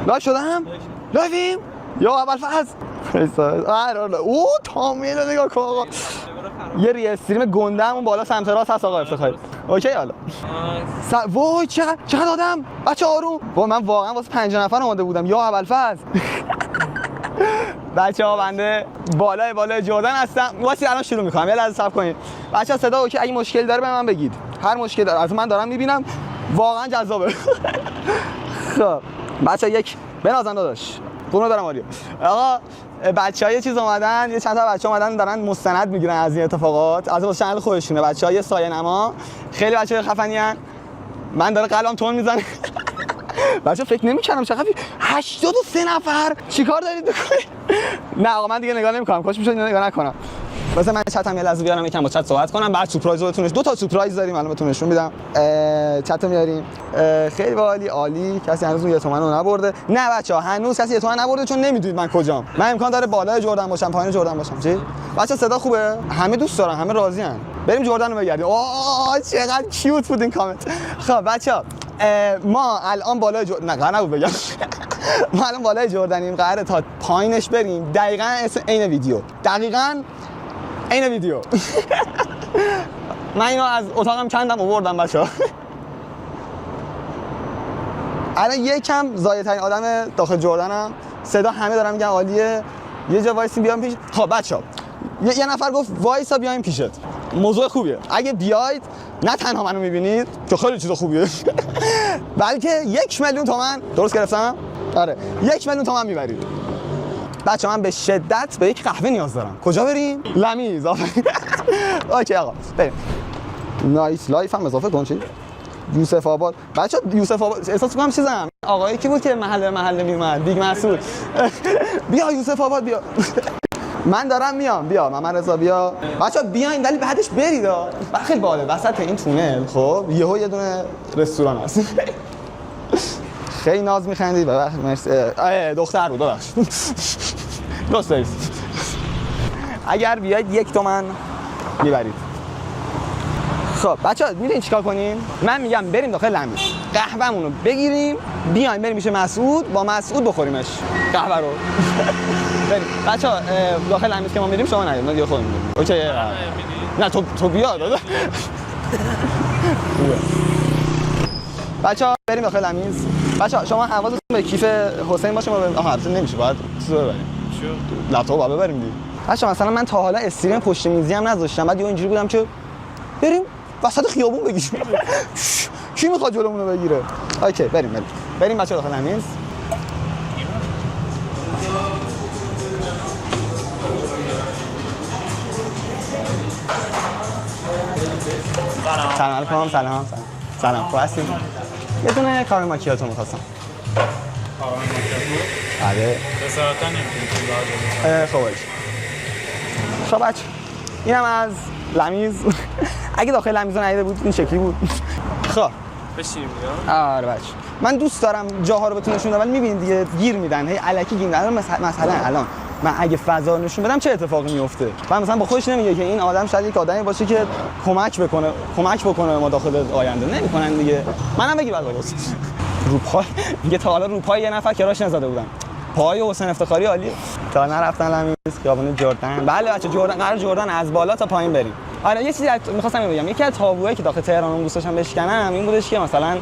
لایو شدم؟ لایویم؟ یا اول فاز او تامیل رو نگاه کن آقا. یه ری استریم گنده همون بالا سمت راست هست آقا افتخاری. اوکی حالا وای چقدر آدم بچه آروم. من واقعا واسه 5 نفر اومده بودم یا اول فاز. بچه‌ها بنده بالای جردن هستم. واسه الان شروع می‌کنم. یه لحظه صبر کنید. بچه‌ها صدا اوکی؟ اگه مشکل داره به من بگید. هر مشکل داره از من دارم می‌بینم. واقعا جذابه. خب بچه‌ها یک بنازن داداش. قربون دارم آریا. آقا بچه‌ها یه چیز اومدن، یه چند تا بچه اومدن دارن مستند میگیرن از این اتفاقات. از واسه چنل خودشونه بچه‌ها. یه سایه نما. خیلی بچه‌ها خفنیان. من داره قلبم تون میزنه. بچه فکر نمی‌کردم چقدر 83 نفر چیکار دارید بکنید؟ نه آقا من دیگه نگاه نمی‌کنم. کاش می‌شد نگاه نکنم. واسه من چتم یه لحظه بیارم یکم با چت صحبت کنم بعد سورپرایز بهتونش 2 تا سورپرایز داریم الان بهتون نشون میدم. چتو میاریم. خیلی عالی. کسی هنوز اون 1 تومن رو نبرده. نه بچه‌ها هنوز کسی 1 تومن نبرده چون نمیدونید من کجام. من امکان داره بالای جردن باشم پایین جردن باشم. چی؟ بچه‌ها صدا خوبه؟ همه دوست دارن، همه راضی ان. بریم جردن رو بگردیم. آه چقدر کیوت بود این کامنت. خب بچه‌ها ما الان بالای نه قرار نبود بگم. ما الان بالای جردنیم قراره تا پایینش بریم دقیقاً عین ویدیو. عین ویدیو. من اینو از اتاقم کندم آوردم بچه‌ها. الان یکم زایدترین آدم داخل جردنم. صدا همه دارن میگن عالیه. یه جا وایسین بیام پیش. خب بچه‌ها یه نفر گفت وایسا بیایم پیشت. موضوع خوبیه. اگه بیاید نه تنها منو میبینید که خیلی چیز خوبیه. بلکه 1 میلیون تومان درست گرفتم؟ آره 1 میلیون تومان میبرید. بچه من به شدت به یک قهوه نیاز دارم. کجا بریم؟ لمیز. اوکی آقا بریم. نایس لایف هم اضافه کن چی؟ یوسف آباد. بچه یوسف آباد احساس می‌کنم چیزم. آقایی کی بود که محله میومد؟ بیگ مسعود. بیا یوسف آباد بیا. من دارم میام. بیا محمد رضا بیا. بچه‌ها بیاین ولی بعدش برید. خیلی باحاله وسط این تونل خب یهو یه دونه رستوران هست. خیلی ناز می‌خندی ببخشید مرسی. دختر بود ببخشید. درست دارید. اگر بیاید 1 تومن میبرید. خب بچه‌ها میدونید چیکار کنیم؟ من میگم بریم داخل لمیز. قهوه‌مون رو بگیریم، بیایم بریم میشه مسعود، با مسعود بخوریمش قهوه رو. بریم. بچه‌ها داخل لمیز که ما میریم شما نرید. ما دیگه خودمون میریم. اوکی. نه تو بیا دادا. بچه‌ها بریم داخل لمیز. بچه‌ها شما حواستون به کیف حسین باشه. ما آها البته نمیشه باید چیزو ببریم. چی؟ لپتاپ رو ببریم دیگه. بچه‌ها مثلا من تا حالا استریم پشت میزی هم نذاشتم. بعد اینجوری بودم که بریم وسط خیابون بگیریم. کی میخواد جلومون رو بگیره؟ اوکی بریم بچه‌ها داخل لمیز. سلام علیکم. سلام خوب هستین؟ یه دونه کارو ماکیاتو می‌خواستم. کارو ماکیاتو؟ بله. بساطا نمی‌تونی خب باشه. خب بچه اینم از لمیز. اگه داخل لمیز ندیده بود این شکلی بود. خب بشینیم دیگه. آره بچه من دوست دارم جاها رو بهتون نشون بدم ولی می‌بینید دیگه گیر میدن. هی الکی گیر میدن. مثلا الان من اگه فضا رو نشون بدم چه اتفاقی میفته؟ من مثلا با خودش نمیگه که این آدم شاید یک آدمی باشه که کمک بکنه ما داخل آینده. نمی‌کنن دیگه. منم بگی بعد واسه روپای میگه تا حالا روپای یه نفر کراش نزده بودم. پای حسین افتخاری عالیه. تا نرفتن لمیز خیابون جردن. بله بچه قرار جردن از بالا تا پایین بریم. آره یه چیزی می‌خواستم بگم. یکی از تابوهایی که داخل تهران اون دوست داشتم بشکنم این بودش که مثلا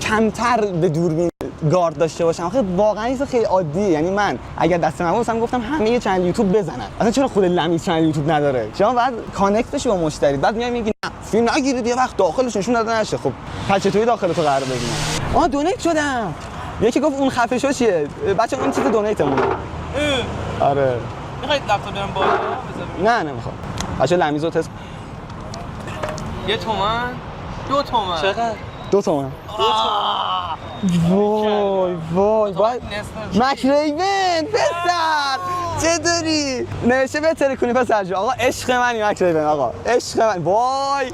کمتر به دوربین گارد داشته باشم. آخه واقعا چیز خیلی عادیه. یعنی من اگر دست من بود گفتم همه یه چنل یوتیوب بزنن. اصلا چرا خود لمیز چنل یوتیوب نداره؟ شما بعد کانکت بشی با مشتری. بعد میگی نه فیلم نگیرید یه وقت داخلش نشون داده نشه. خب چطوری داخل تو قرار ببینم؟ دونیت شدم. یکی گفت اون خفه شو چیه؟ بچه اون چیز دونیتمونه. آره. میخواید لپتاپ برام بالا بذارم؟ نه نمیخوام. بچه لمیز رو تست 1 تومن 2 تومن چقدر؟ 2 تومن. وای مکریون پسر چطوری؟ نوشته بهتره کنی پسر جا. آقا عشق منی مکریون. آقا عشق من. وای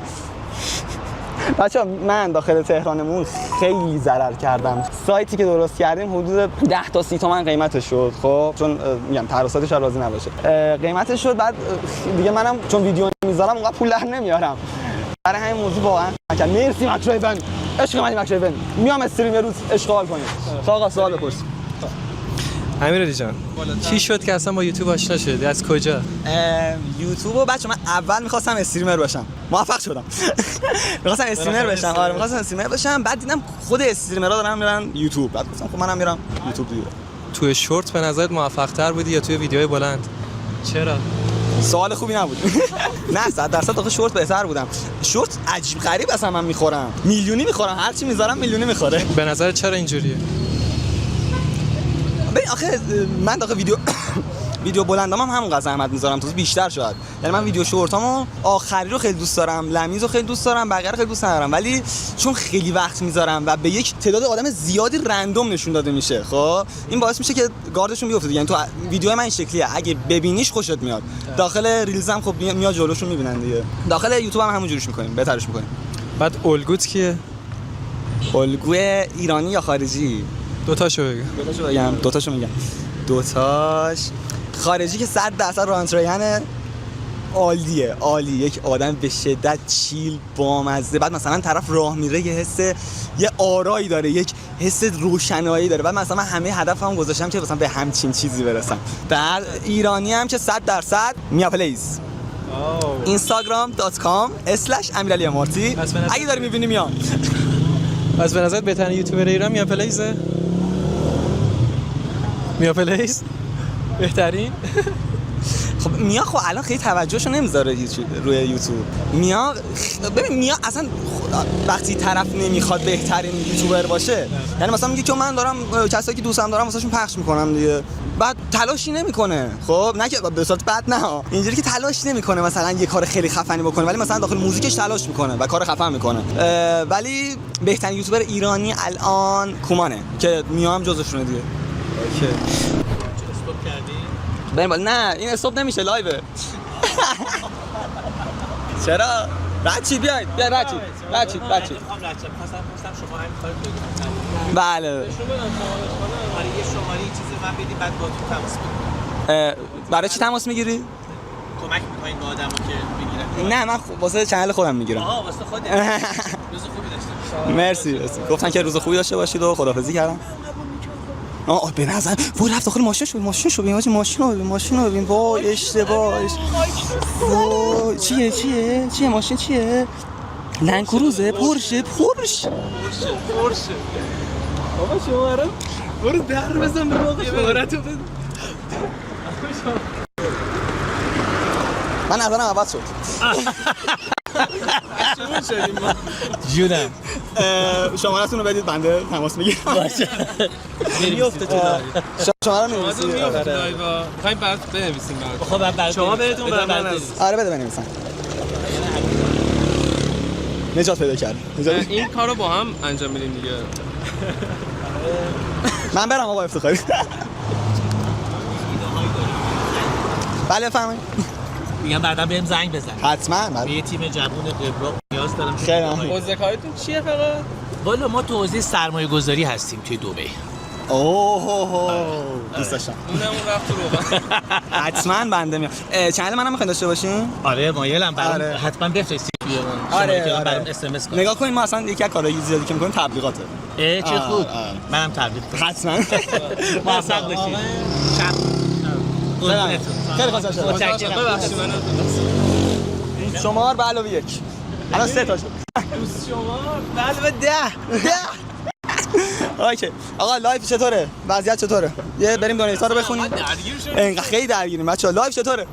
بچه‌ها من داخل تهرانمون خیلی ضرر کردم. سایتی که درست کردیم حدود 10 تا 30 تومن قیمتش شد. خب چون میگم تراساتش راضی نباشه قیمتش شد. بعد دیگه منم چون ویدیو میذارم اونقدر پول در نمیارم. برای همین موضوع واقعا مرسی مکریون. عشق منی مکریون. میام استریم یه روز اشغال کنیم. آقا سوال بپرس. امیرعلی جان چی شد که اصلا با یوتیوب آشنا شدی؟ از کجا؟ یوتیوبو بچه من اول میخواستم استریمر باشم، موفق شدم. میخواستم استریمر بشم، آره میخواستم استریمر بشم. بعد دیدم خود استریمرها دارن میرن یوتیوب، بعد گفتم خب منم میرم یوتیوب دیگه. توی شورت به نظرت موفق تر بودی یا توی ویدیوهای بلند؟ چرا؟ سوال خوبی نبود. نه 100% آخه شورت بهتر بودم. شورت عجیب غریب اصلا من میخورم، میلیونی میخورم، هر چی میذارم میلیونی میخوره. به نظرت چرا اینجوریه؟ ببین آخه من داخل ویدیو بلندام هم همون قدر زحمت میذارم، تو بیشتر شاید. یعنی من ویدیو شورتامو آخری رو خیلی دوست دارم، لمیزو خیلی دوست دارم، بقیه رو خیلی دوست ندارم، ولی چون خیلی وقت میذارم و به یک تعداد آدم زیادی رندوم نشون داده میشه، خب این باعث میشه که گاردشون بیفته. یعنی تو ویدیو من این شکلیه، اگه ببینیش خوشت میاد. داخل ریلزم خب میاد جلوشون میبینن دیگه. داخل یوتیوب هم همونجوریش میکنیم، بهترش میکنیم. بعد الگوت کیه؟ الگوی ایرانی یا خارجی؟ دوتاشو بگو. دوتاشو میگم. دوتاش خارجی که 100% رانتریان عالیه، عالی، یک آدم به شدت چیل بامزه. بعد مثلا طرف راه میره یه حس، یه آرایی داره، یک حس روشنایی داره. بعد مثلا من همه هدفم گذاشتم که مثلا به همچین چیزی برسم. بعد ایرانی هم که 100% میا پلیز. instagram.com/امیرعلی اگه داری میبینی میا. از به نظرت بهترین یوتیوبر ایران میا پلیزه؟ میا پلیز بهترین؟ خب میا خب الان خیلی توجهشو نمیذاره روی یوتیوب. میا ببین میا اصلا وقتی طرف نمیخواد بهترین یوتیوبر باشه، یعنی مثلا میگه که من دارم کسایی که دوستم دارم واسهشون پخش میکنم دیگه، بعد تلاشی نمیکنه. خب نه که به صورت بد، نه اینجوری که تلاش نمیکنه مثلا یه کار خیلی خفنی بکنه، ولی مثلا داخل موزیکش تلاش میکنه و کار خفن میکنه. ولی بهترین یوتیوبر ایرانی الان کومانه که میا هم جزوشونه دیگه. اوکی. بریم نه این استاپ نمیشه، لایوه. چرا؟ رچی بیاید، بیا رچی. بله. یه شماره چیزی من بدی بعد با تو تماس بگیرم. برای چی تماس میگیری؟ کمک می‌کنین به آدمو که بگیرن. نه من واسه چنل خودم میگیرم. آها واسه خودت. روز خوبی داشته باشی. مرسی. گفتن که روز خوبی داشته باشید و خداحافظی کردم. به نظر وای رفت داخل ماشین شو ببین ماشین رو ببین وای اشتباهش. وای چیه ماشین چیه؟ لند کروزه، پورشه. بابا شما رو برو در بزن به موقع شمارتو بده. من نظرم عوض شد. جونم شماره‌تون رو بدید بنده تماس میگیرم. باشه میفته تو لایو. شما رو می‌نویسید؟ میفته لایو. می‌خوایم برات بنویسیم برات. خب شما بهتون برام آره بده بنویسم. نجات پیدا کرد. این کارو با هم انجام میدیم دیگه. من برم آقا افتخاری. بله فهمید. میگم بعدا بهم زنگ بزن. حتما. یه تیم جوون قبرا نیاز دارم. خیلی ممنون. موزیکایتون چیه فقط؟ والا ما تو حوزه سرمایه‌گذاری هستیم توی دبی. دوست داشتم. اونم رفت تو رو. حتما بنده میام. چنل منم میخواین داشته باشین؟ آره مایلم برام آره. حتما بفرستید توی من. آره. برام اس ام اس کن. نگاه کنین ما اصلا یکی از کارهای زیادی که می‌کنیم تبلیغاته. چه خوب. منم تبلیغ کنم. حتما. موفق باشید. خیلی خوشحال متشکرم. ببخشید منو شمار به علاوه 1. الان 3 تا شد. شما علاوه 10. اوکی. آقا لایف چطوره؟ وضعیت چطوره؟ یه بریم دونیتا رو بخونیم. انقدر خیلی درگیریم بچه‌ها. لایف چطوره؟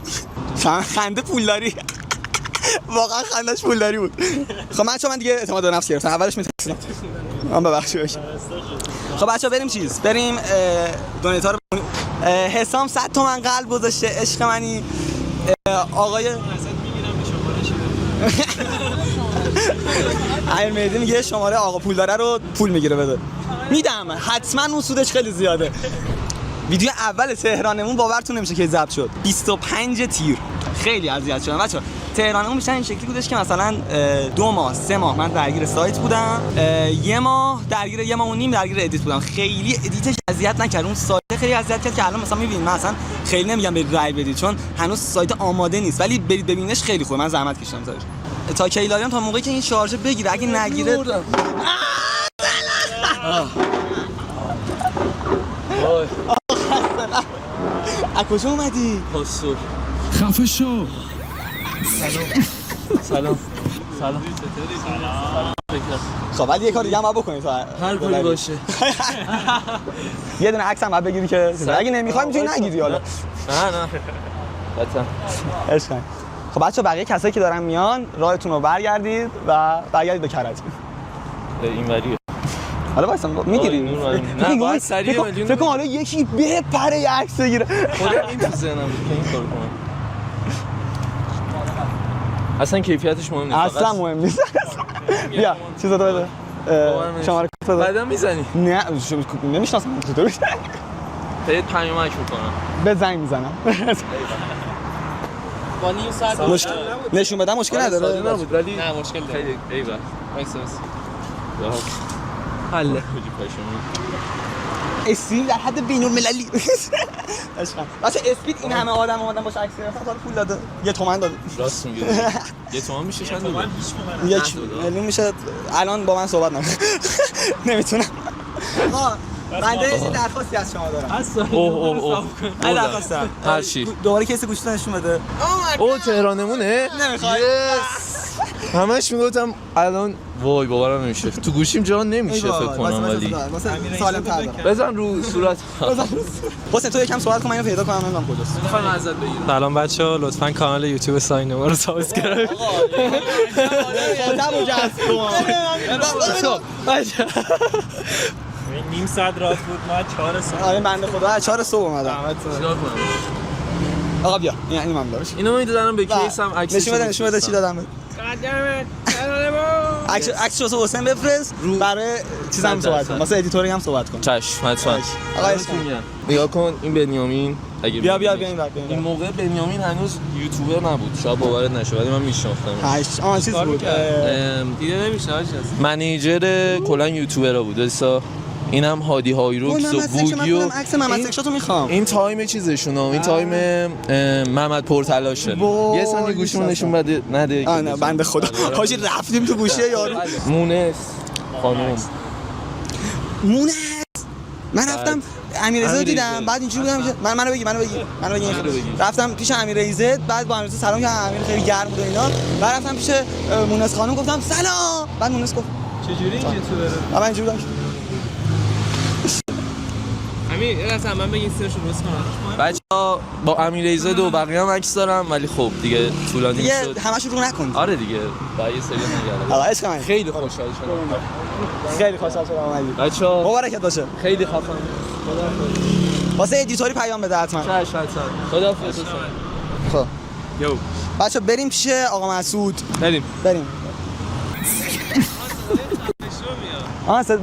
خنده پولداری. واقعا خندش پولداری بود. خب من دیگه اعتماد به نفس گرفتم. اولش میتونستم. ببخشید. خب بچه‌ها بریم دونیتا رو بخونیم. حسام 100 تومن قلب گذاشته. عشق منی. آقای امیر مهدی میگه شماره آقا پول داره رو پول میگیره بده. میدم حتما اون سودش خیلی زیاده. ویدیو اول تهرانمون باورتون نمیشه که ضبط شد 25 تیر. خیلی اذیت شدم بچه‌ها. تهرانمون میشن این شکلی بودش که مثلا 2 ماه 3 ماه من درگیر سایت بودم، 1 ماه و نیم درگیر ادیت بودم. خیلی ادیتش اذیت نکرد، اون سایت خیلی اذیت کرد که الان مثلا میبینید من اصلا خیلی نمیگم برید رای بدید چون هنوز سایت آماده نیست، ولی برید ببینیدش خیلی خوبه. من زحمت کشیدم زارش تا کیلاریان تا موقعی که این شارژ بگیره. اگه نگیره از کجا اومدی؟ پاسور. خفه شو. سلام. خب ولی یه کار دیگه هم باید بکنی تا هر کاری باشه. یه دونه عکس هم باید بگیری که اگه نمیخوای میتونی نگیری حالا. نه. حتما. عشق کنی. خب بچه‌ها بقیه کسایی که دارن میان راهتون رو برگردید و برگردید به کرج. اینوریه. حالا وایسا میگیری؟ نه باید سریع فکر کن حالا یکی بپره یه عکس بگیره. خودم این تو ذهنم بود که این کارو کنم. اصلا کیفیتش مهم نیست. اصلا مهم نیست. بیا چیزا تو بده. شماره کارت بده. بعدم میزنی. نه نمیشناسم تو. بهت پیامک میکنم. به زنگ میزنم. با نیم ساعت مشکل نشون بدم مشکل نداره. نبود ولی نه مشکل داره. خیلی ایول. وایسا حله. اسپید در حد بین‌المللی. عشقم. واسه اسپید این همه آدم اومدن باش عکس گرفتن تا پول داده. 1 تومن داده. راست میگی. 1 تومن میشه چند دلار؟ 1 میلیون میشه. الان با من صحبت نکن. نمیتونم. آقا بنده یه درخواستی از شما دارم. اوه. من درخواست دارم. هر چی؟ دوباره کیس گوشتون نشون بده. او تهرانمونه؟ نمیخوای؟ همش میگفتم الان وای باورم نمیشه. تو گوشیم جا نمیشه فکر کنم ولی. واسه سالم تر دارم. بزن رو صورت. حسین تو یکم صحبت کن من اینو پیدا کنم نمیدونم کجاست. میخوام ازت بگیرم. سلام بچه‌ها، لطفاً کانال یوتیوب ساینما رو سابسکرایب خاطرمو جذب کن. نیم ساعت راه بود ما 4 ساعت. آره بنده خدا از 4 صبح اومدم. چیکار کنم؟ آقا بیا این من دارش. اینو میدادم به کیسم عکسش. نشون بده چی دادم. عکس رو حسین بفرست برای چیزام صحبت کن. واسه ادیتوری هم صحبت کن. چشم حتما. آقا اسم نگاه کن این بنیامین اگه بیا این موقع بنیامین هنوز یوتیوبر نبود. شاید باورت نشه ولی من میشناختم. چیز بود. دیده نمیشه هاش. منیجر کلا یوتیوبرا بود. واسه اینم هادی هایروکس و بوگیو. عکس محمد سکشاتو میخوام. این تایم چیزشونه. این تایم محمد پرتلاشه. یه ثانیه گوشمون نشون بده نده. نه بنده خدا. حاجی رفتیم تو گوشه یارو. مونس خانم. مونس. من رفتم امیررضا دیدم بعد اینجوری بودم که منو بگی رفتم پیش امیررضا بعد با امیررضا سلام کردم. امیر خیلی گرم بود و اینا. بعد رفتم پیش مونس خانم گفتم سلام. بعد مونس گفت چجوری این یوتیوبره؟ من اینجوری بودم. امیر یه لحظه من بگین سرش رو درست کنم. بچه‌ها با امیررضا و بقیه هم عکس دارم ولی خب دیگه طولانی دیگه شد. همش رو نکن. آره دیگه بعد یه سری نگردم. آقا عشق من خیلی خوشحال شدم. خیلی خوشحال شدم اومدی. بچه‌ها مبارکت باشه. خیلی خفن. واسه ادیتوری پیام بده حتما. چش حتما. خداحافظ. خب یو بچا بریم پیش آقا مسعود. بریم.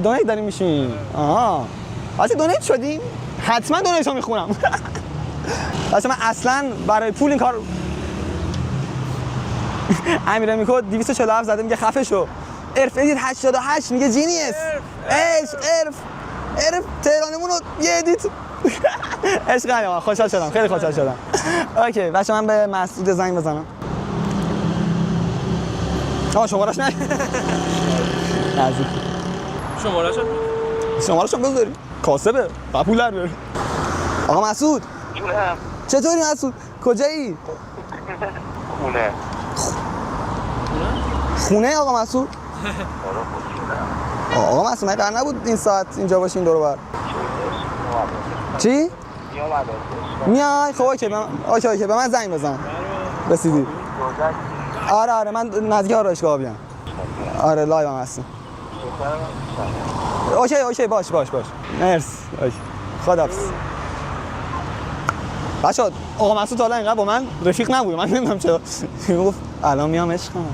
دونیت داریم میشیم. واسه دونیت شدیم حتما دونیت رو میخونم. واسه من اصلا برای پول این کار امیر میگه 247 زده میگه خفه شو. ارف ادیت 88 میگه جینیس. ارف تهرانمون رو یه ادیت. عشق کنم. خوشحال شدم. خیلی خوشحال شدم. اوکی بچا من به مسعود زنگ بزنم. شماره‌اش نه. نزدیک. شماره‌شو بذاری. کاسبه. پول در بیار. آقا مسعود. چطوری مسعود؟ کجایی؟ خونه آقا مسعود؟ آقا مسعود من قرار نبود این ساعت اینجا باشین دور و بر. چی؟ میای؟ خب اوکی به من زنگ بزن. رسیدی؟ آره من نزدیک آرایشگاه آبیام. آره لایو هم هستم. اوکی باش مرسی. خداحافظ. بچه‌ها آقا مسعود حالا اینقدر با من رفیق نبود. من نمیدونم چرا گفت الان میام عشقم.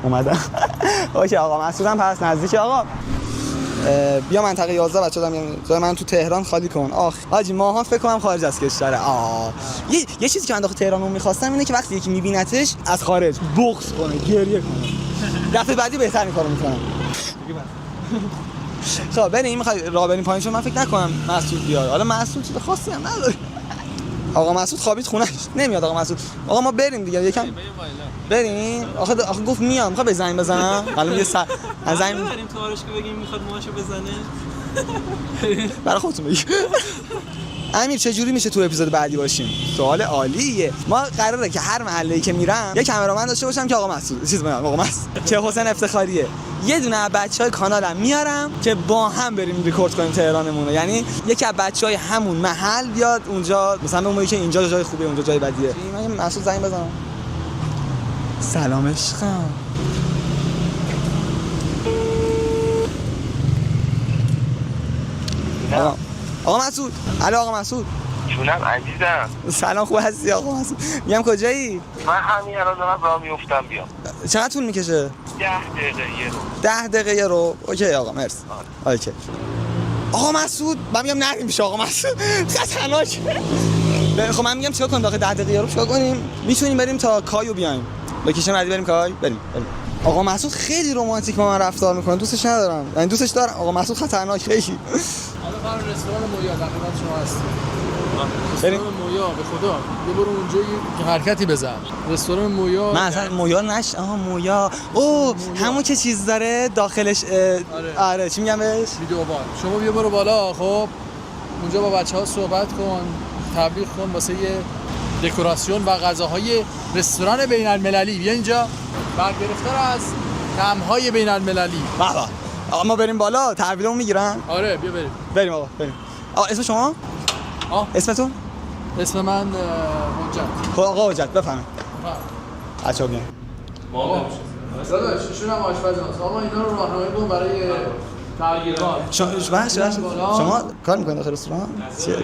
اومدم. اوکی آقا مسعود هم پس نزدیک. آقا بیا منطقه 11 بچه‌ها میام جای من تو تهران خالی کن. حاجی ماها فکر کنم خارج از کشوره. یه چیزی که من داخل تهران می‌خواستم اینه که وقتی یکی می‌بینتش از خارج بغض کنه، گریه کنه. دفعه بعدی بهتر این کارو می‌کنم. خب بریم می‌خوای راه بریم پایین چون من فکر نکنم مسعود بیاد. حالا مسعود چیز خاصی هم نداره. آقا مسعود خوابید خونه‌اش. نمیاد آقا مسعود. آقا ما بریم دیگه یکم بریم. آخه گفت میام. می‌خواد به زنگ بزنم. الان یه زنگ بریم تو آرایشگاه بگیم می‌خواد موهاشو بزنه. برای خودتون بگی. امیر چجوری میشه تو اپیزود بعدی باشیم؟ سوال عالیه. ما قراره که هر محله‌ای که میرم یه کامرامن داشته باشم که آقا مسعود چیز میگم آقا مسعود که حسین افتخاریه. یه دونه از بچهای کانالم میارم که با هم بریم ریکورد کنیم تهرانمون. یعنی یکی از بچهای همون محل بیاد اونجا، مثلا به اون که اینجا جای خوبه اونجا جای بدیه. من مسعود زنگ بزنم. سلام عشقم. آقا مسعود. الو آقا مسعود. جونم عزیزم. سلام، خوب هستی آقا مسعود؟ میگم کجایی؟ من همین الان دارم راه میافتم بیام. چقدر طول میکشه؟ 10 دقیقه یه رو. 10 دقیقه یه رو. اوکی آقا مرسی. اوکی. آقا مسعود، من میگم نریم پیش آقا مسعود. خطرناکه. خب من میگم چیکار کنیم داخل 10 دقیقه رو چیکار کنیم؟ میتونیم بریم تا کایو بیایم. لوکیشن بعدی بریم کای؟ بریم. آقا مسعود خیلی رمانتیک با من رفتار میکنه. دوستش ندارم. یعنی دوستش دارم. آقا مسعود خطرناک خیلی. حالا فرض رستوران مویا در خدمت شما هستیم. بریم. رستوران مویا به خدا یه برو اونجا یه حرکتی بزن. رستوران مویا. من اصلا مویا مویا. اوه همون که چیز داره داخلش. آره چی میگم بهش؟ ویدیو بار. شما بیا برو بالا. خب اونجا با بچه‌ها صحبت کن، تبلیغ کن واسه یه دکوراسیون و غذاهای رستوران بین‌المللی. بیا اینجا برگرفته از طعم‌های بین‌المللی. به به. آقا ما بریم بالا تحویلمون میگیرن؟ آره بیا بریم. بریم آقا بریم. آقا اسم شما؟ اسمتون؟ اسم من حجت. خب آقا حجت بفرمایید. بچه‌ها بیان. داداش ایشون هم آشپز هست. آقا اینا رو راهنمایی کن برای تغییرات. شما کار میکنید داخل رستوران؟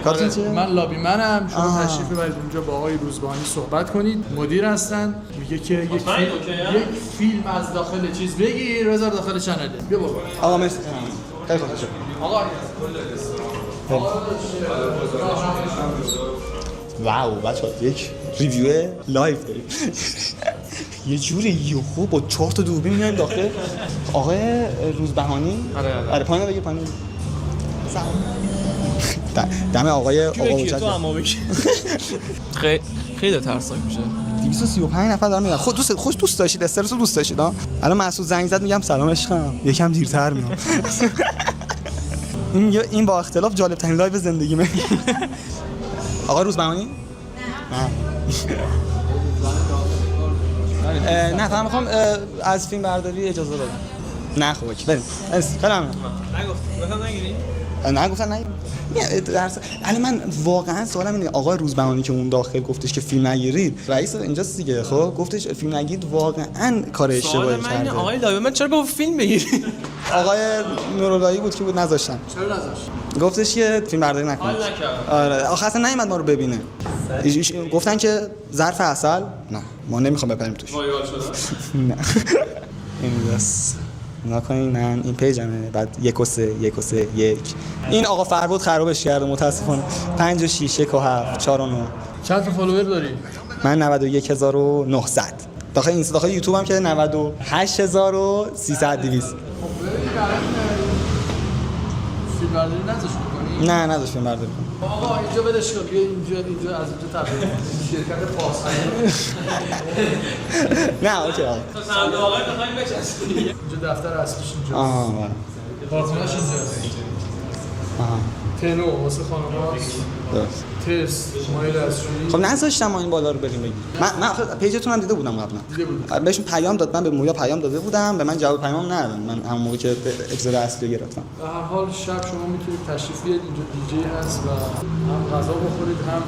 کارتون چیه؟ من لابی منم. شما تشریف ببرید اونجا با آقای روزبانی صحبت کنید. مدیر هستن. میگه که یک فیلم از داخل چیز بگیر بذار داخل چنله. بیا برو. آقا مرسی. خیلی خوشحال. آقا واو بچه‌ها یک ریویو لایو داریم. یه جوری یهو با 4 تا دوربین میایم داخل. آقای روزبهانی. آره پایین بگیر پایین. سلام. دم آقای حجت. خیلی ترسناک میشه. 235 نفر دارن میرن. خود دوست داشتید استرس رو دوست داشتید ها؟ الان مسعود زنگ زد میگم سلام عشقم یکم دیرتر میام. این با اختلاف جالب ترین لایو زندگیمه. آقا روزبهانی؟ نه فهم میخوام از فیلم برداری اجازه بدم. نه خب اوکی بریم. خیلی ممنون. نگفتم نگیری؟ نگفتن نگیریم. الان من واقعا سوالم اینه آقای روزبهانی که اون داخل گفتش که فیلم نگیرید رئیس اینجاست دیگه خب گفتش فیلم نگیرید واقعا کار اشتباهی کرده. آقای لایو من چرا با فیلم بگیری؟ آقای نوراللهی بود که بود نذاشتن. چرا نذاشت؟ گفتش که فیلم برداری نکنید. آره آخه اصلا نیومد ما رو ببینه. گفتن که ظرف عسل نه ما نمیخوام بپریم توش. وایال شده؟ نه. این دست نکنین من این پیجمه بعد 1 و 3 1 و 3 1 این آقا فربود خرابش کرده متاسفانه. 5 و 6 1 و 7 4 و 9. چند تا فالوور داری؟ من 91900 داخل اینستا داخل یوتیوب هم که 98300 200. خب ببینید فیلم برداری نذاشت کنی؟ نه نداشت فیلم برداری کنم. آقا اینجا بدش کن بیا اینجا از اینجا تبدیل شرکت پاسخ. نه اوکی آقا. صندوق آقای بخوایم بچسبونی. اینجا دفتر اصلیش اینجا. آها پارتنرش اینجاست. آها تنو واسه خانم‌هاست. درست. ترس مایل ازشویی. خب نذاشتم ما این بالا رو بریم بگیم. من آخه پیجتون هم دیده بودم قبلا. دیده بودم. بهشون پیام داد من به مویا پیام داده بودم به من جواب پیام ندادن. من همون موقع که اپیزود اصلی گرفتم. به هر حال شب شما میتونید تشریف بیارید اینجا دیجی هست و هم غذا بخورید هم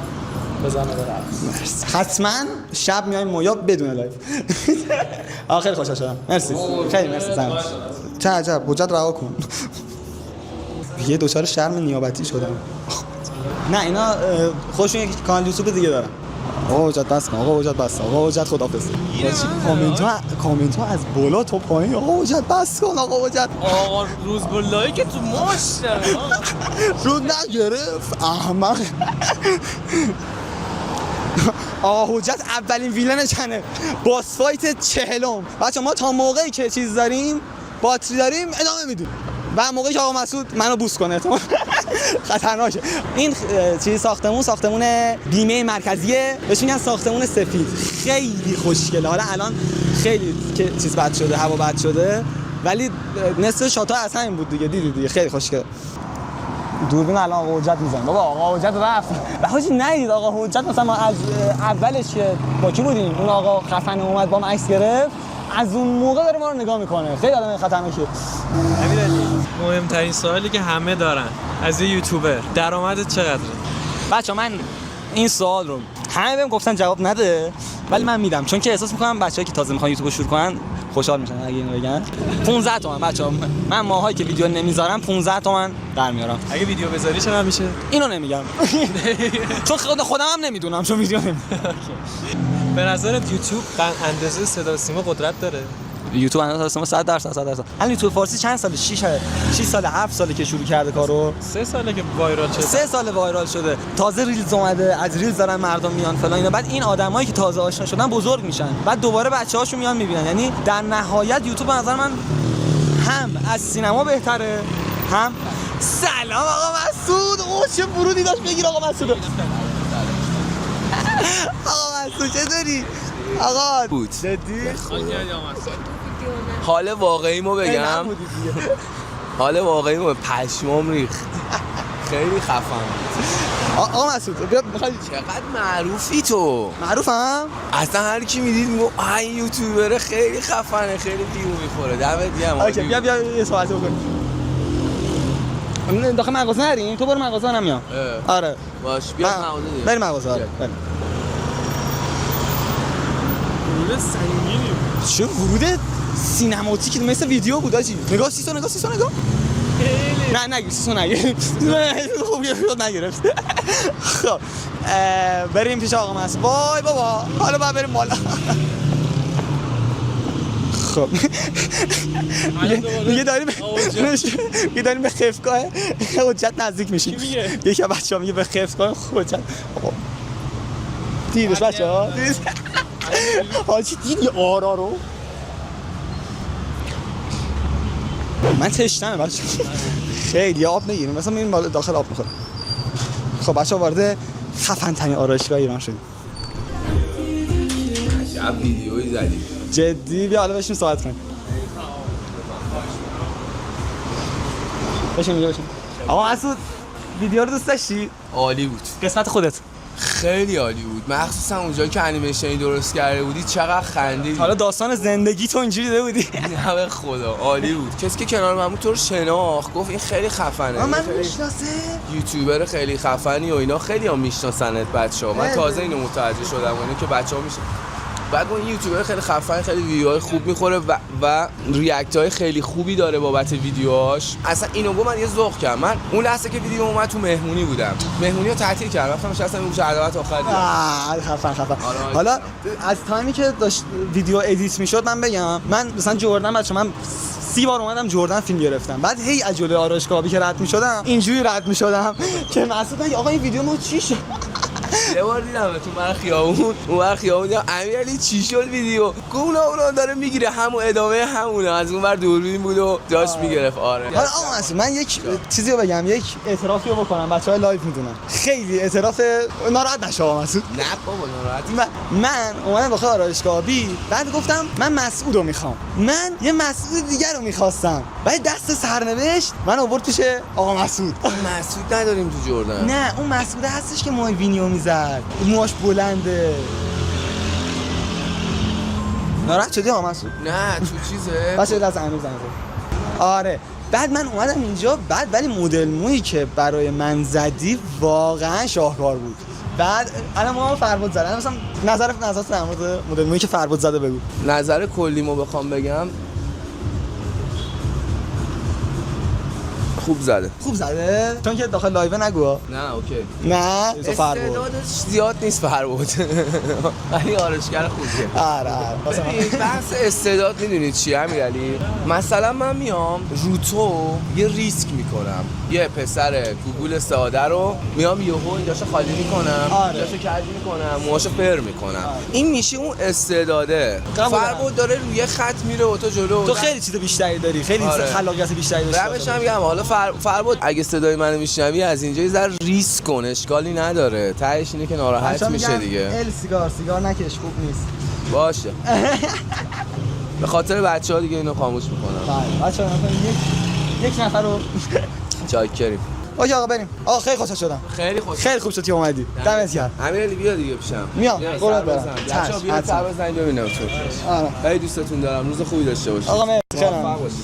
بزنه برقص. حتما شب میایم مویا بدون لایو. آخر خوشحال شدم. مرسی. خیلی مرسی زن. چه عجب حجت رها کن. یه دوچار شرم نیابتی شدم. نه اینا خودشون یک کانال یوتیوب دیگه دارن. آقا حجت بس کن. آقا حجت بس. آقا حجت خداحافظ. کامنت ها از بالا تا پایین. آقا حجت بس کن. آقا حجت. آقا روزبلایی که تو ماش داره. رو نگرفت احمق. آقا حجت اولین ویلن چنه باس فایت 40. بچه‌ها ما تا موقعی که چیز داریم باتری داریم ادامه میدیم و موقعی که آقا مسعود منو بوس کنه خطرناکه. این چیز ساختمون بیمه مرکزیه بهش میگن ساختمون سفید. خیلی خوشگله. حالا الان خیلی که چیز بد شده هوا بد شده ولی نصف شات‌ها از همین بود دیگه. دیدی خیلی خوشگله. دوربین الان آقا حجت میزنه. بابا آقا حجت رفت. حاجی ندید آقا حجت مثلا ما از اولش که با کی بودیم؟ اون آقا خفن اومد با ما عکس گرفت. از اون موقع داره ما رو نگاه میکنه. خیلی آدم خطرناکه. امیرعلی مهمترین سوالی که همه دارن از یه یوتیوبر درآمدت چقدره؟ بچا من این سوال رو همه بهم گفتن جواب نده ولی من میدم چون که احساس میکنم بچه‌ها که تازه میخوان یوتیوب شروع کنن خوشحال میشن اگه اینو بگن. 15 تومن بچه‌ها من ماهایی که ویدیو نمیذارم 15 تومن در میارم. اگه ویدیو بذاری چقدر میشه؟ اینو نمیگم چون خودم هم نمیدونم چون ویدیو نمیذارم. به نظرت یوتیوب اندازه صدا و سیما قدرت داره؟ یوتیوب اندازه 100%. الان یوتیوب فارسی چند ساله؟ 6 سال 7 ساله که شروع کرده کارو. 3 ساله که وایرال شده. 3 سال وایرال شده. تازه ریلز اومده، از ریلز دارن مردم میان فلان اینا. بعد این آدمایی که تازه آشنا شدن بزرگ میشن. بعد دوباره بچه‌هاشون میان میبینن. یعنی در نهایت یوتیوب به نظر من هم از سینما بهتره، هم سلام آقا مسعود. اوه چه ورودی داشت بگیر آقا مسعود. آقا مسعود چطوری؟ آقا بود جدی؟ حال واقعیمو بگم. حال واقعیمو پشمام ریخت. خیلی خفن. آقا مسعود بیا میخوای چقدر معروفی تو؟ معروفم؟ اصلا هر کی میدید میگه این یوتیوبر خیلی خفنه، خیلی دیو میخوره. دمت گرم. اوکی بیا یه صحبت بکنیم. داخل مغازه نریم؟ تو برو مغازه من میام. آره باش بیا مغازه دیگه. بریم مغازه. آره بریم. ورود سنگینی بود. چه ورود سینماتیک مثل ویدیو بود آجی. نگاه سیسو نگاه. نه نگیر سیسو نگیر. خوب نگرفت. خب بریم پیش آقا مسعود. وای بابا حالا باید بریم بالا. خب یه داریم به خفگاه حجت نزدیک میشیم. یکی از بچه‌ها میگه به خفگاه حجت. دیدش بچه‌ها؟ حاجی دیدی آرا رو؟ من تشنمه بچه خیلی آب نگیریم مثلا میریم بالا داخل آب میخوریم. خب بچه وارد خفن ترین آرایشگاه ایران شدیم. عجب ویدیویی زدی. جدی بیا حالا بشیم صحبت کنیم. بشیم. آقا مسعود ویدیو رو دوست داشتی؟ عالی بود. قسمت خودت خیلی عالی بود. مخصوصا اونجایی که انیمیشنی درست کرده بودی چقدر خندیدی. حالا داستان زندگی تو اینجوری دیده بودی؟ نه به خدا عالی بود. کسی که کنار من بود تو رو شناخت گفت این خیلی خفنه. من میشناسه یوتیوبر خیلی خفنی و اینا خیلی ها میشناسنت بچه‌ها. من تازه اینو متوجه شدم اینو که بچه‌ها میشن. بعد اون یوتیوبر خیلی خفن، خیلی ویدیوهای خوب میخوره و ریاکت های خیلی خوبی داره بابت ویدیوهاش. اصلا اینو گفت من یه ذوق کردم. من اون لحظه که ویدیو اومد تو مهمونی بودم. مهمونی رو تعطیل کردم. رفتم نشستم اون شهادت آخر دیدم. خفن. حالا از تایمی که داشت ویدیو ادیت میشد من بگم من مثلا جردن بچه من 30 بار اومدم جردن فیلم گرفتم. بعد هی از جلوی آرایشگاهی که رد میشدم اینجوری رد میشدم که مسعود میگه آقا این ویدیو ما چی شد؟ یه بار دیدم تو من خیابون دیدم امیرعلی چی شد ویدیو اونا داره میگیره همون ادامه همونه. از اون ور دوربین بود و داشت میگرفت. آره حالا آقا مسعود من یک چیزی رو بگم، یک اعترافی رو بکنم بچهای لایو میدونن. خیلی اعتراف ناراحت نشه آقا مسعود. نه بابا ناراحت. من اومدم داخل آرایشگاه بی بعد گفتم من مسعود رو میخوام. من یه مسعود دیگر رو میخواستم. بعد دست سرنوشت من آورد پیش آقا مسعود. مسعود نداریم تو جردن. نه اون مسعود هستش که موهای وینیو میزد. موهاش بلنده. ناراحت شدی آقا مسعود؟ نه تو چیزه. بچه لازم امیر زنگ آره. بعد من اومدم اینجا بعد ولی مدل مویی که برای من زدی واقعا شاهکار بود. بعد الان ما فرباد زدن مثلا نظرت در مورد مدل مویی که فرباد زده بگو. نظر کلیمو بخوام بگم خوب زده چون که داخل لایو نگو. نه اوکی. نه استعدادش زیاد نیست فرباد ولی آرایشگر خوبیه. آره بحث استعداد میدونی چیه امیرعلی؟ مثلا من میام رو تو یه ریسک میکنم، یه پسر گوگل ساده رو میام یهو اینجاشو خالی میکنم، اینجاشو کج میکنم، موهاشو پر میکنم. این میشه اون استعداده. فرباد داره روی خط میره و تو جلو. تو خیلی چیز بیشتری داری، خیلی خلاقیت بیشتری داری. روش هم میگم حالا فرباد اگه صدای منو میشنوی از اینجا یه ذره ریسک کن، اشکالی نداره. تهش اینه که ناراحت میشه دیگه. سیگار نکش، خوب نیست. باشه. به خاطر بچه‌ها دیگه اینو خاموش میکنم. بچه‌ها یک نفر رو چاکریم. اوکی آقا بریم. آقا خیلی خوشحال شدم. خیلی خوب شد که اومدی. دمت گرم. امیرعلی بیا دیگه پیشم. میام. قربونت برم. بچه‌ها بیا سر بزنید ببینم تو. آره. خیلی دوستتون دارم. روز خوبی داشته باشید. آقا مرسی. موفق باشید.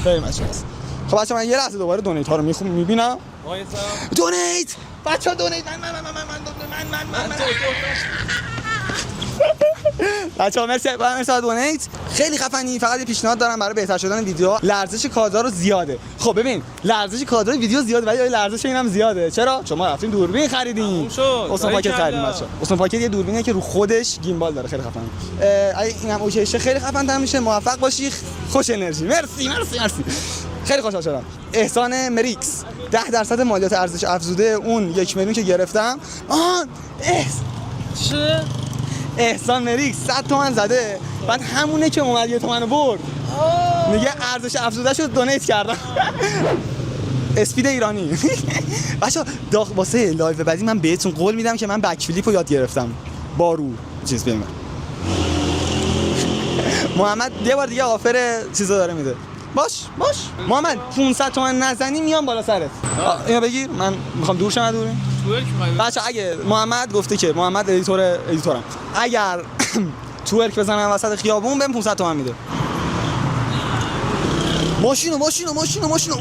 خیلی مشکل است. خب بچه‌ها من یه لحظه دوباره دونیت ها رو میبینم. دونیت. بچه‌ها دونیت من بچه‌ها مرسی از دونیت. خیلی خفنی. فقط یه پیشنهاد دارم برای بهتر شدن ویدیو. لرزش کادر زیاده. خب ببین لرزش کادر ویدیو زیاده ولی لرزش اینم زیاده. چرا؟ چون ما رفتیم دوربین خریدیم. اسم پاکت خریدیم بچه‌ها. اسم پاکت یه دوربینه که رو خودش گیمبال داره. خیلی خفنه. اینم اوکی شه. خیلی خفن میشه. موفق باشی. خوش انرژی. مرسی. خیلی خوشحال شدم. احسان مریکس 10% مالیات ارزش افزوده اون 1 میلیون که گرفتم. چه؟ احسان مریکس 100 تومن زده. بعد همونه که اومد 1 تومن برد. میگه ارزش افزوده شو دونیت کردم. اسپید ایرانی. بچا واسه لایو بعدی من بهتون قول میدم که من بک فلیپو یاد گرفتم. بارو چیز بگم. محمد یه بار دیگه آفر چیزا داره میده. باش محمد 500 تومن نزنی میام بالا سرت. اینو بگیر من میخوام دور شم دوریم. بچا اگه محمد گفته که محمد ادیتورم اگر تورک بزنم وسط خیابون بهم 500 تومن میده. ماشینو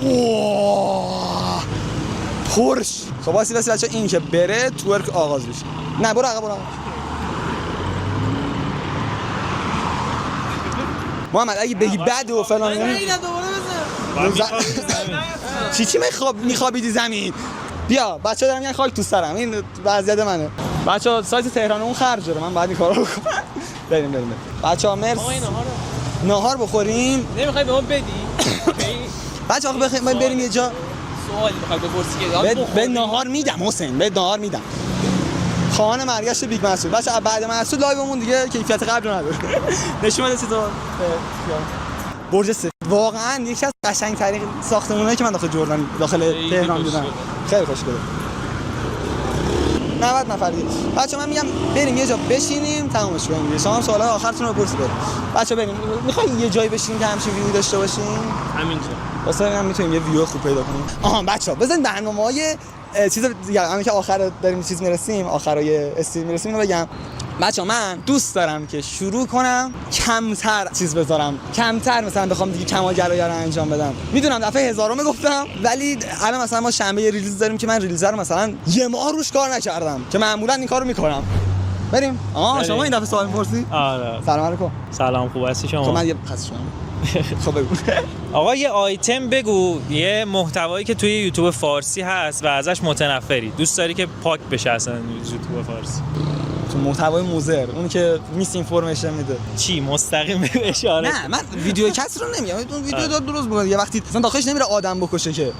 اوه پورش. خب واسه بچا این که بره تورک آغاز بشه. نه برو آقا محمد اگه بگی بده و فلان چی میخوابیدی زمین. بیا بچه‌ها دارن میگن خاک تو سرم. این وضعیت منه. بچه‌ها سایت تهران اون خرج داره. من بعد این کارو بکنم. بریم. بچه‌ها مرسی. ناهار بخوریم. نمیخوای به ما بدی؟ بچه‌ها بخوایم بریم یه جا. سوالی میخوای بپرسی که به ناهار میدم حسین. به ناهار میدم. خانه مرگشت بیگ مسعود. بچه‌ها بعد مسعود لایومون دیگه کیفیت قبل رو نداره. نشون بده چطور. برج سفید واقعا یکی از قشنگ‌ترین ساختمونایی که من داخل تهران دیدم. خیلی خوشگله. 90 نفری. بچه‌ها من میگم بریم یه جا بشینیم تمومش کنیم. شما هم سوالای آخرتون رو بپرسید. بچه‌ها بریم. میخوای یه جایی بشینیم که همچین ویو داشته باشیم؟ همینجا. واسه اینم میتونیم یه ویو خوب پیدا کنیم. بچه‌ها بزن برنامه‌های چیز همین که آخر داریم چیز میرسیم آخرای استریم میرسیم اینو بگم. بچه‌ها من دوست دارم که شروع کنم کمتر چیز بذارم. کمتر مثلا بخوام دیگه کمال‌گرایی رو انجام بدم. میدونم دفعه هزارم گفتم ولی الان مثلا ما شنبه ریلیز داریم که من ریلیز رو مثلا یه ماه روش کار نکردم که معمولا این کارو میکنم. بریم. شما این دفعه سوال می‌پرسی؟ آره. سلام علیکم. سلام خوب هستی شما؟ خب من یه خاص شما. خب بگو. آقا یه آیتم بگو، یه محتوایی که توی یوتیوب فارسی هست و ازش متنفری، دوست داری که پاک بشه اصلا یوتیوب فارسی. تو محتوای موزر، اون که میس اینفورمیشن میده. چی مستقیم به اشاره؟ نه من ویدیو کسی رو نمیام. اون ویدیو داد درست بود. یه وقتی مثلا داخلش نمیره آدم بکشه که.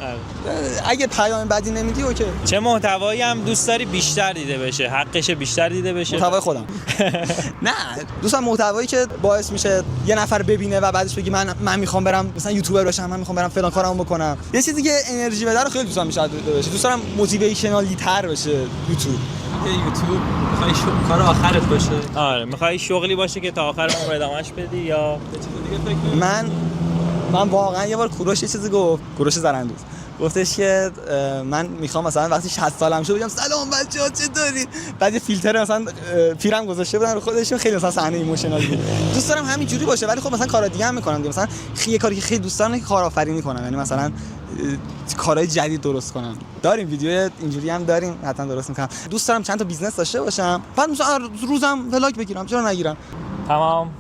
اگه پیام بدی نمیدی اوکی. چه محتوایی هم دوست داری بیشتر دیده بشه؟ حقش بیشتر دیده بشه؟ محتوای خودم. نه دوستم محتوایی که باعث میشه یه نفر ببینه و بعدش بگی من میخوام برم مثلا یوتیوبر بشم، من میخوام برم فلان کارامو بکنم. یه چیزی که انرژی بده رو خیلی دوستم میشه بشه. دوست دارم موتیویشنالی تر بشه یوتیوب. یوتیوب میخوای کار آخرت باشه؟ آره میخوای شغلی باشه که تا آخر عمر ادامهش بدی یا من واقعا یه بار کوروش یه چیزی گفت، کوروش زرندوز گفتش که من میخوام مثلا وقتی 60 سالم شد بگم سلام بچه‌ها چطورید، بعد یه فیلتر مثلا پیرم گذاشته بودن رو خودشون، خیلی مثلا صحنه ایموشنالی بود. دوست دارم همین جوری باشه ولی خب مثلا کارا دیگه هم میکنم دیگه. مثلا یه کاری که خیلی دوست دارم کارآفرینی کنم، یعنی مثلا کارهای جدید درست کنم. داریم ویدیو اینجوری هم داریم، حتما درست میکنم. دوست دارم چند تا بیزنس داشته باشم، بعد مثلا روزم ولاگ بگیرم، چرا نگیرم؟ تمام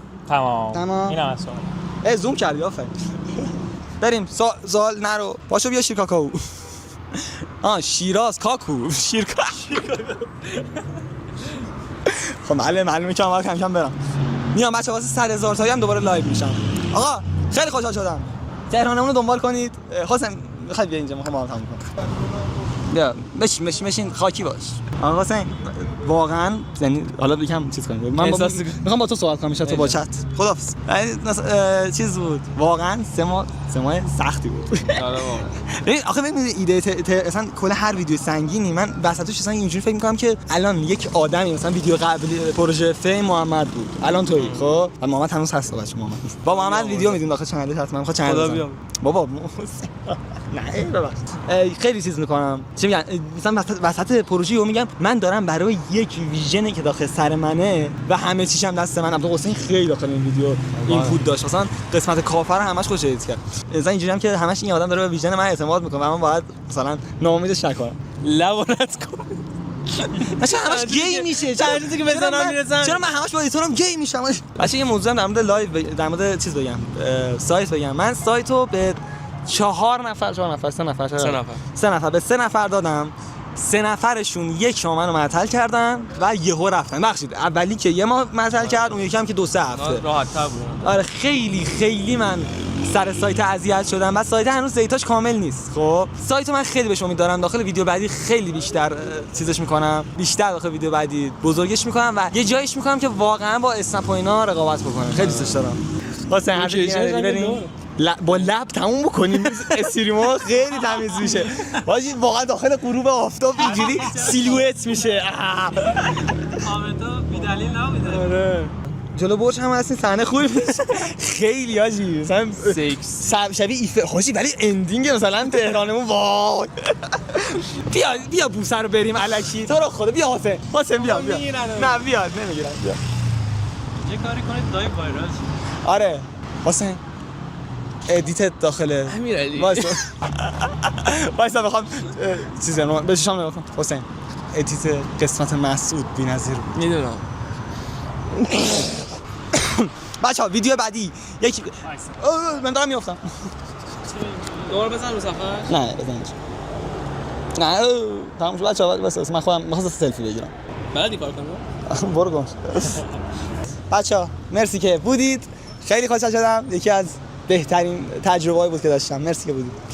اینم از سوال. زوم کردی آفرین. بریم زال نرو پاشو بیا شیرکاکائو. شیراز کاکو شیرکاکو. خب معلومه که من کم برم. میام بچه‌ها واسه 100,000 تایی هم دوباره لایو میشم. آقا خیلی خوشحال شدم. تهرانمون رو دنبال کنید. حسین میخواد بیا اینجا، میخوام با هم تموم کنم. بیا بشین خاکی باش. آقا حسین واقعا یعنی حالا یکم چیز کنیم. من میخوام با تو صحبت کنم تو با چت. خدافظ. چیز بود واقعا سه ماه سختی بود. آره ببین آخه ببین ایده اصلا کل هر ویدیو سنگینی من وسطش اصلا اینجوری فکر می‌کنم که الان یک آدمی مثلا ویدیو قبلی پروژه فیم محمد بود الان تویی خب محمد هنوز هست بچه محمد نیست با محمد ویدیو میدیم داخل چنل حتما می‌خواد چنل بابا نه ببخشید خیلی چیز میکنم چی میگن مثلا وسط پروژه رو میگم من دارم برای یک ویژنی که داخل سر منه و همه چیشم دست من. عبدالحسین خیلی داخل این ویدیو اینپوت داشت مثلا قسمت کافر همش خوش ادیت کرد. مثلا اینجوریام که همش این آدم داره به ویژن من اعتماد میکنه و من باید مثلا ناامیدش نکنم. لعنت کن. بچه همش گی میشه. چرا که بزنم میرسن؟ چرا من همش با ایتونم گی میشم؟ بچه یه موضوع در مورد لایو در مورد چیز بگم. سایت بگم. من سایتو به 3 نفر به 3 نفر دادم. 3 نفرشون یک شما منو معطل کردن و یهو رفتن. بخشید اولی که یه ماه معطل کرد اون یکی هم که 2-3 هفته. راحت‌تر بود. آره خیلی من سر سایت اذیت شدم. بعد سایت هنوز دیتاش کامل نیست. خب سایت من خیلی بهش امید دارم. داخل ویدیو بعدی خیلی بیشتر چیزش میکنم. بیشتر داخل ویدیو بعدی بزرگش میکنم و یه جایش میکنم که واقعا با اسنپ و اینا رقابت بکنه. خیلی دوستش دارم. واسه همین بریم با لب تموم بکنیم. استریمو خیلی تمیز میشه. واجی واقعا داخل غروب آفتاب اینجوری سیلوئت میشه. کامنتا بی‌دلیل نبوده. آره جلو برج هم هستین صحنه خوبی میشه. خیلی حاجی مثلا شبیه ایفه حاجی ولی اندینگ مثلا تهرانمون وای. بیا بوسه رو بریم الکی تو رو خدا. بیا حسین بیا نه بیاد نمیگیرن. بیا یه کاری کنید لایو وایرال شه. آره حسین ادیت داخل امیرعلی وایسا بخوام چیزا به شام نگاه کن. حسین ادیت قسمت مسعود بی‌نظیر بود. میدونم. بچه‌ها ویدیو بعدی یکی من دارم میافتم. دوباره بزن رو صفحه. نه بزن. نه تموم شد بچه‌ها. بس من خودم می‌خواستم سلفی بگیرم. بعدی کار کنم. برو گم. بچه‌ها مرسی که بودید. خیلی خوشحال شدم. یکی از بهترین تجربه‌ای بود که داشتم. مرسی که بودید.